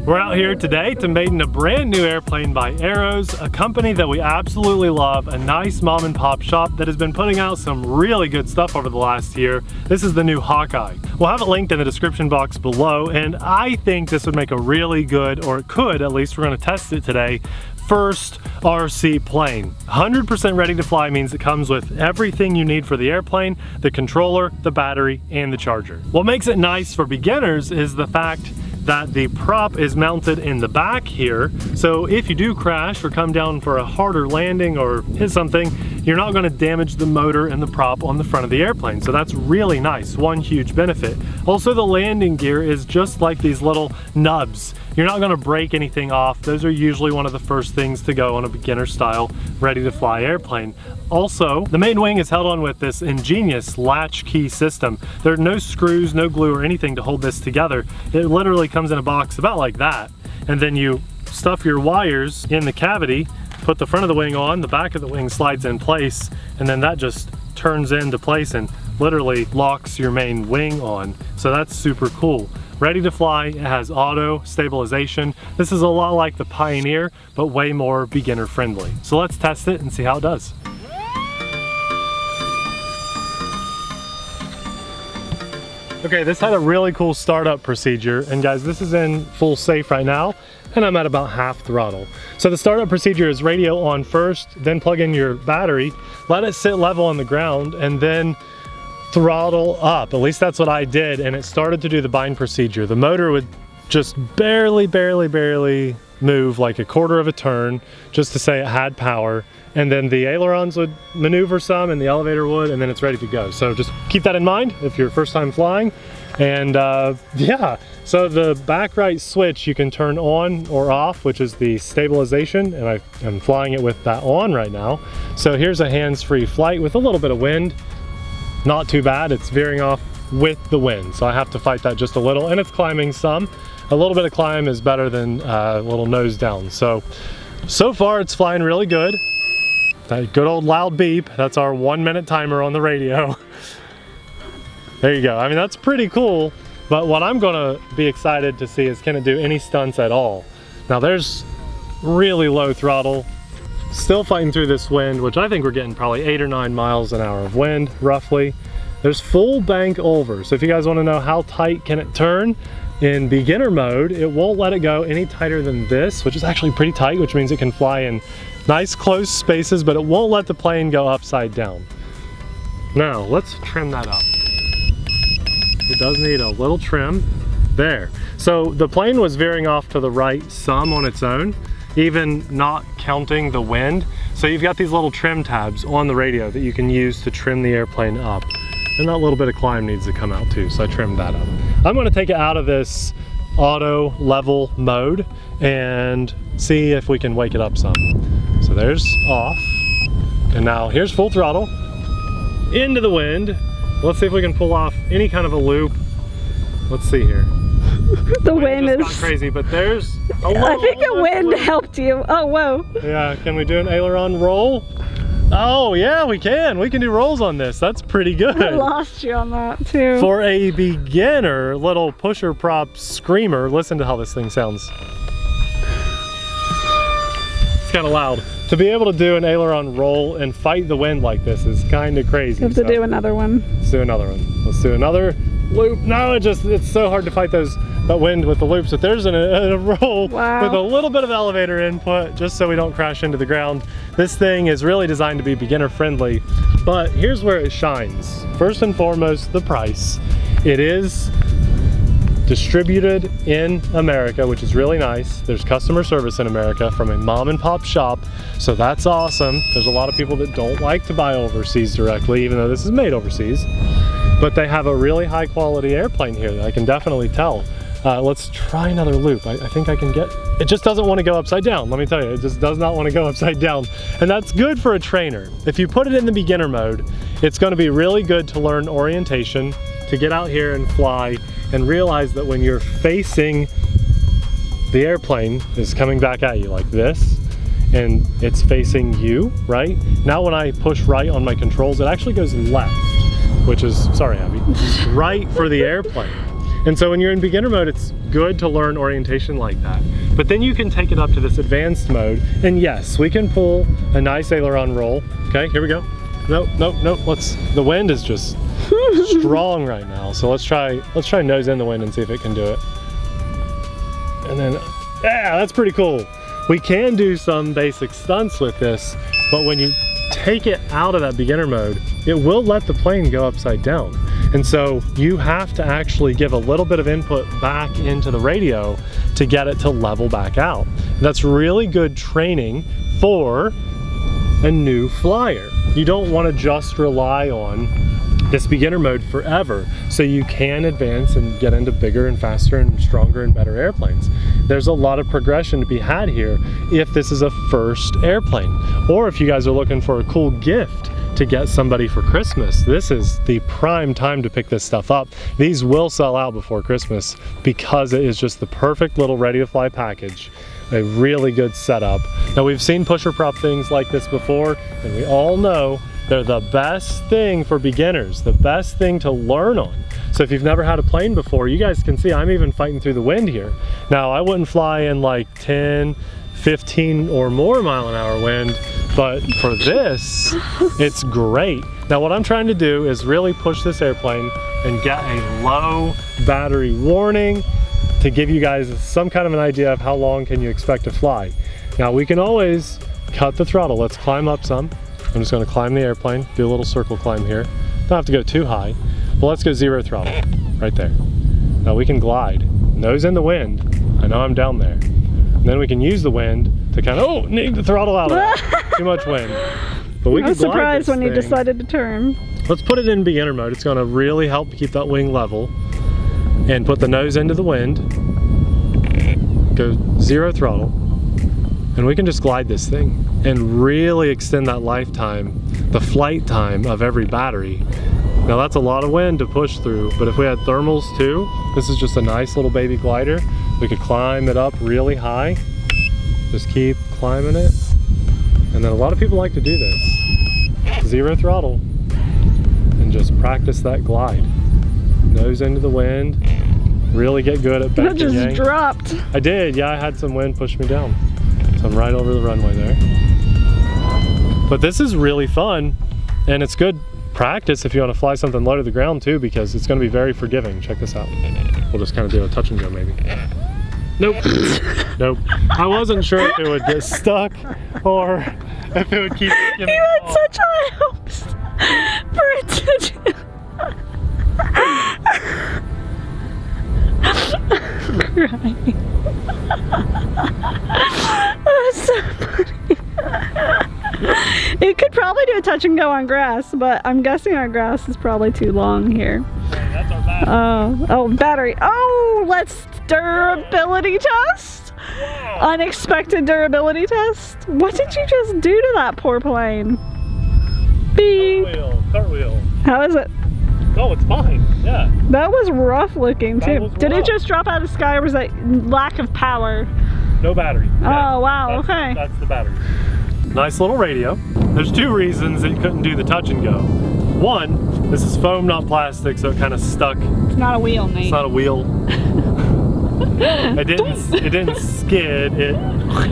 We're out here today to maiden a brand new airplane by Arrows, a company that we absolutely love, a nice mom and pop shop that has been putting out some really good stuff over the last year. This is the new Hawkeye. We'll have it linked in the description box below, and I think this would make a really good, or it could at least, we're gonna test it today, first RC plane. 100% ready to fly means it comes with everything you need for the airplane, the controller, the battery, and the charger. What makes it nice for beginners is the fact that the prop is mounted in the back here, so if you do crash or come down for a harder landing or hit something, you're not going to damage the motor and the prop on the front of the airplane. So that's really nice, one huge benefit. Also, the landing gear is just like these little nubs. You're not going to break anything off. Those are usually one of the first things to go on a beginner style ready to fly airplane. Also, the main wing is held on with this ingenious latch key system. There are no screws, no glue or anything to hold this together. It literally comes in a box about like that, and then you stuff your wires in the cavity, put the front of the wing on, the back of the wing slides in place, and then that just turns into place and literally locks your main wing on. So that's super cool. Ready to fly, it has auto stabilization. This is a lot like the Pioneer, but way more beginner friendly. So let's test it and see how it does. Okay, this had a really cool startup procedure, and guys, this is in full safe right now, and I'm at about half throttle. So the startup procedure is radio on first, then plug in your battery, let it sit level on the ground, and then throttle up. At least that's what I did, and it started to do the bind procedure. The motor would just barely move like a quarter of a turn, just to say it had power, and then the ailerons would maneuver some and the elevator would, and then it's ready to go. So just keep that in mind if you're first time flying. And yeah, so the back right switch you can turn on or off, which is the stabilization, and I'm flying it with that on right now. So here's a hands-free flight with a little bit of wind. Not too bad, it's veering off with the wind, so I have to fight that just a little, and it's climbing some. A little bit of climb is better than a little nose down. So far it's flying really good. That good old loud beep, that's our 1 minute timer on the radio. There you go. I mean, that's pretty cool, but what I'm gonna be excited to see is can it do any stunts at all. Now there's really low throttle, still fighting through this wind, which I think we're getting probably 8 or 9 miles an hour of wind, roughly. There's full bank over, so if you guys wanna know how tight can it turn, in beginner mode, it won't let it go any tighter than this, which is actually pretty tight, which means it can fly in nice close spaces, but it won't let the plane go upside down. Now, let's trim that up. It does need a little trim. There. So the plane was veering off to the right some on its own, even not counting the wind. So you've got these little trim tabs on the radio that you can use to trim the airplane up. And that little bit of climb needs to come out too, so I trimmed that up. I'm gonna take it out of this auto level mode and see if we can wake it up some. So there's off, and now here's full throttle, into the wind. Let's see if we can pull off any kind of a loop. Let's see here. The wind is gone crazy, but there's a little, I think the wind helped you. Oh, whoa. Yeah, can we do an aileron roll? Oh yeah, we can. We can do rolls on this. That's pretty good. I lost you on that too. For a beginner little pusher prop screamer, listen to how this thing sounds. It's kind of loud. To be able to do an aileron roll and fight the wind like this is kind of crazy. You have to do another one. Let's do another one. Let's do another loop. No, it's so hard to fight that wind with the loops, but there's a roll with a little bit of elevator input just so we don't crash into the ground. This thing is really designed to be beginner friendly, but here's where it shines. First and foremost, the price. It is distributed in America, which is really nice. There's customer service in America from a mom and pop shop, so that's awesome. There's a lot of people that don't like to buy overseas directly, even though this is made overseas, but they have a really high quality airplane here that I can definitely tell. Let's try another loop. I think I can get, it just doesn't want to go upside down. Let me tell you, it just does not want to go upside down. And that's good for a trainer. If you put it in the beginner mode, it's going to be really good to learn orientation, to get out here and fly and realize that when you're facing the airplane is coming back at you like this, and it's facing you, right? Now when I push right on my controls, it actually goes left, which is, sorry Abby, right for the airplane. And so when you're in beginner mode, it's good to learn orientation like that. But then you can take it up to this advanced mode. And yes, we can pull a nice aileron roll. Okay, here we go. Nope, nope, nope. The wind is just strong right now. So let's try nose in the wind and see if it can do it. And then, yeah, that's pretty cool. We can do some basic stunts with this, but when you take it out of that beginner mode, it will let the plane go upside down. And so you have to actually give a little bit of input back into the radio to get it to level back out. And that's really good training for a new flyer. You don't want to just rely on this beginner mode forever, so you can advance and get into bigger and faster and stronger and better airplanes. There's a lot of progression to be had here if this is a first airplane, or if you guys are looking for a cool gift to get somebody for Christmas. This is the prime time to pick this stuff up. These will sell out before Christmas because it is just the perfect little ready to fly package. A really good setup. Now, we've seen pusher prop things like this before, and we all know they're the best thing for beginners, the best thing to learn on. So if you've never had a plane before, you guys can see I'm even fighting through the wind here. Now, I wouldn't fly in like 10, 15 or more mile-an-hour wind, but for this, it's great. Now, what I'm trying to do is really push this airplane and get a low battery warning to give you guys some kind of an idea of how long can you expect to fly. Now, we can always cut the throttle. Let's climb up some. I'm just going to climb the airplane, do a little circle climb here. Don't have to go too high, but let's go 0 throttle right there. Now we can glide, nose in the wind. I know I'm down there. And then we can use the wind to kind of, oh, need the throttle out of that. Too much wind. But we I was can glide surprised this when you thing. decided to turn. Let's put it in beginner mode. It's going to really help keep that wing level. And put the nose into the wind. Go 0 throttle. And we can just glide this thing and really extend that lifetime, the flight time of every battery. Now that's a lot of wind to push through, but if we had thermals too, this is just a nice little baby glider. We could climb it up really high. Just keep climbing it. And then a lot of people like to do this. 0 throttle and just practice that glide. Nose into the wind. Really get good at banking. That just dropped. I did, yeah, I had some wind push me down. So I'm right over the runway there. But this is really fun, and it's good practice if you want to fly something low to the ground too, because it's going to be very forgiving. Check this out. We'll just kind of do a touch and go maybe. Nope. Nope. I wasn't sure if it would get stuck or if it would keep skimming. You had such high hopes for it to do. Crying. That's so funny. It could probably do a touch and go on grass, but I'm guessing our grass is probably too long here. That's our battery. Oh, battery. Oh, let's durability test. Wow. Unexpected durability test. What did you just do to that poor plane? Beep. Cartwheel. How is it? Oh, it's fine. Yeah. That was rough looking That too. was Did it rough. just drop out of the sky, or was that lack of power? No battery. Oh, wow, okay. That's the battery. Nice little radio. There's 2 reasons that you couldn't do the touch and go. One, this is foam, not plastic, so it kind of stuck. It's not a wheel, Nate. It's not a wheel. It didn't skid. It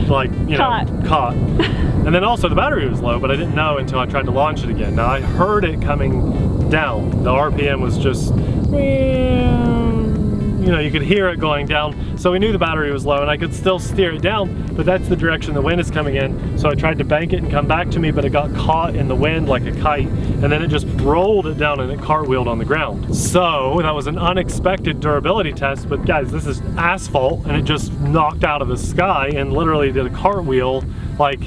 like, you know, caught. And then also the battery was low, but I didn't know until I tried to launch it again. Now I heard it coming down. The RPM was just, you know, you could hear it going down. So we knew the battery was low and I could still steer it down, but that's the direction the wind is coming in. So I tried to bank it and come back to me, but it got caught in the wind like a kite, and then it just rolled it down and it cartwheeled on the ground. So that was an unexpected durability test, but guys, this is asphalt and it just knocked out of the sky and literally did a cartwheel. Like,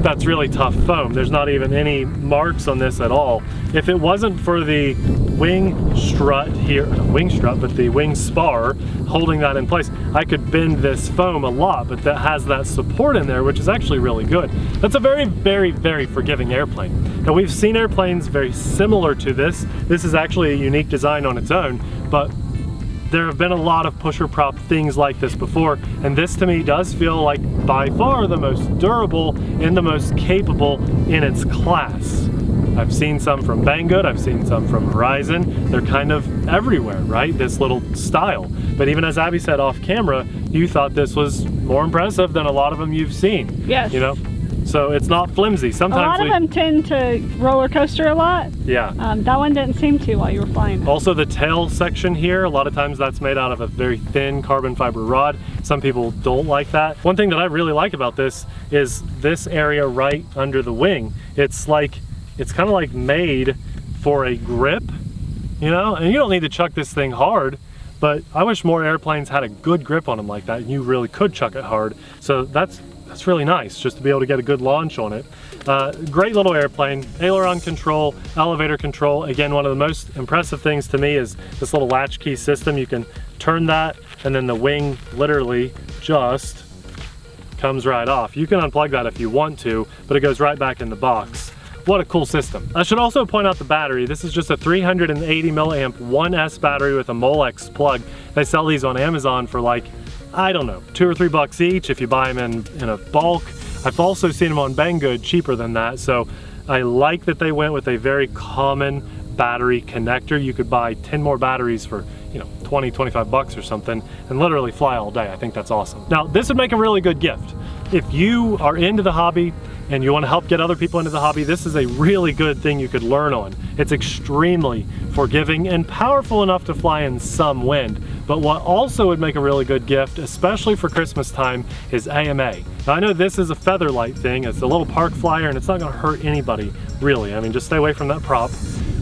that's really tough foam. There's not even any marks on this at all. If it wasn't for the wing strut here, not wing strut, but the wing spar holding that in place, I could bend this foam a lot, but that has that support in there, which is actually really good. That's a very, very, very forgiving airplane. Now, we've seen airplanes very similar to this. This is actually a unique design on its own, but there have been a lot of pusher prop things like this before, and this to me does feel like by far the most durable and the most capable in its class. I I've seen some from Banggood, I've seen some from Horizon. They're kind of everywhere, right? This little style. But even as Abby said off camera, you thought this was more impressive than a lot of them you've seen. Yes. You know? So it's not flimsy. Sometimes a lot of them tend to roller coaster a lot. Yeah. That one didn't seem to while you were flying. Also the tail section here, a lot of times that's made out of a very thin carbon fiber rod. Some people don't like that. One thing that I really like about this is this area right under the wing. It's kind of like made for a grip, you know? And you don't need to chuck this thing hard, but I wish more airplanes had a good grip on them like that, and you really could chuck it hard. So that's really nice, just to be able to get a good launch on it. Great little airplane, aileron control, elevator control. Again, one of the most impressive things to me is this little latchkey system. You can turn that, and then the wing literally just comes right off. You can unplug that if you want to, but it goes right back in the box. What a cool system. I should also point out the battery. This is just a 380 milliamp 1S battery with a Molex plug. They sell these on Amazon for like, I don't know, $2 or $3 each if you buy them in a bulk. I've also seen them on Banggood cheaper than that, so I like that they went with a very common battery connector. You could buy 10 more batteries for, you know, 20, 25 bucks or something and literally fly all day. I think that's awesome. Now, this would make a really good gift. If you are into the hobby and you want to help get other people into the hobby, this is a really good thing you could learn on. It's extremely forgiving and powerful enough to fly in some wind. But what also would make a really good gift, especially for Christmas time, is AMA. Now I know this is a featherlight thing, it's a little park flyer, and it's not gonna hurt anybody, really. I mean, just stay away from that prop.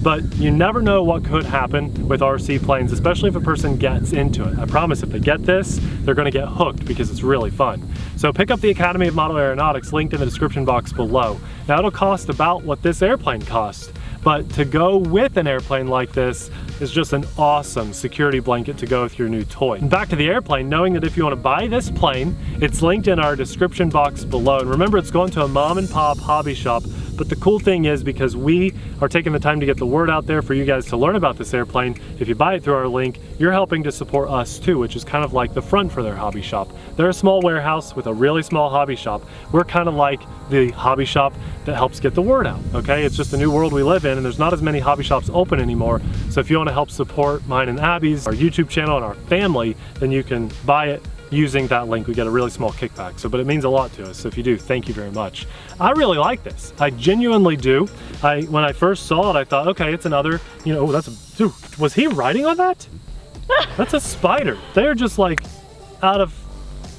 But you never know what could happen with RC planes, especially if a person gets into it. I promise if they get this, they're gonna get hooked because it's really fun. So pick up the Academy of Model Aeronautics, linked in the description box below. Now it'll cost about what this airplane cost, but to go with an airplane like this is just an awesome security blanket to go with your new toy. And back to the airplane, knowing that if you want to buy this plane, it's linked in our description box below. And remember, it's going to a mom and pop hobby shop. But the cool thing is, because we are taking the time to get the word out there for you guys to learn about this airplane, if you buy it through our link, you're helping to support us too, which is kind of like the front for their hobby shop. They're a small warehouse with a really small hobby shop. We're kind of like the hobby shop that helps get the word out, okay? It's just a new world we live in, and there's not as many hobby shops open anymore. So if you want to help support mine and Abby's, our YouTube channel, and our family, then you can buy it using that link. We get a really small kickback, but it means a lot to us. So if you do, thank you very much. I really like this. I genuinely do. When I first saw it, I thought, okay, it's another, you know, dude, was he riding on that? That's a spider. They're just like out of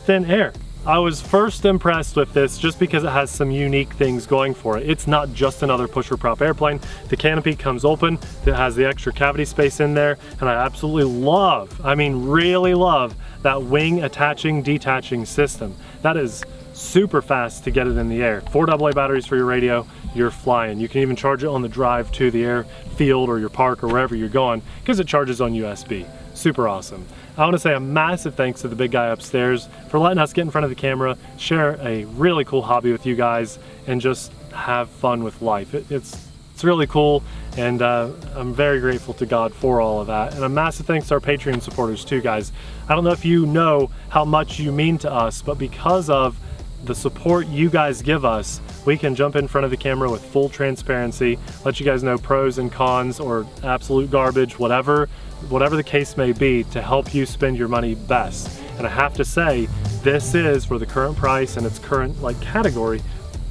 thin air. I was first impressed with this just because it has some unique things going for it. It's not just another pusher prop airplane. The canopy comes open, it has the extra cavity space in there, and I absolutely love, I mean really love, that wing attaching, detaching system. That is super fast to get it in the air. 4 AA batteries for your radio, you're flying. You can even charge it on the drive to the airfield or your park or wherever you're going, because it charges on USB. Super awesome. I want to say a massive thanks to the big guy upstairs for letting us get in front of the camera, share a really cool hobby with you guys, and just have fun with life. It's really cool, and I'm very grateful to God for all of that. And a massive thanks to our Patreon supporters too, guys. I don't know if you know how much you mean to us, but because of the support you guys give us, we can jump in front of the camera with full transparency, let you guys know pros and cons or absolute garbage, whatever the case may be, to help you spend your money best. And I have to say, this is, for the current price and its current category,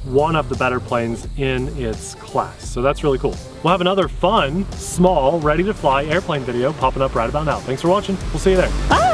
one of the better planes in its class. So that's really cool. We'll have another fun, small, ready to fly airplane video popping up right about now. Thanks for watching. We'll see you there. Bye.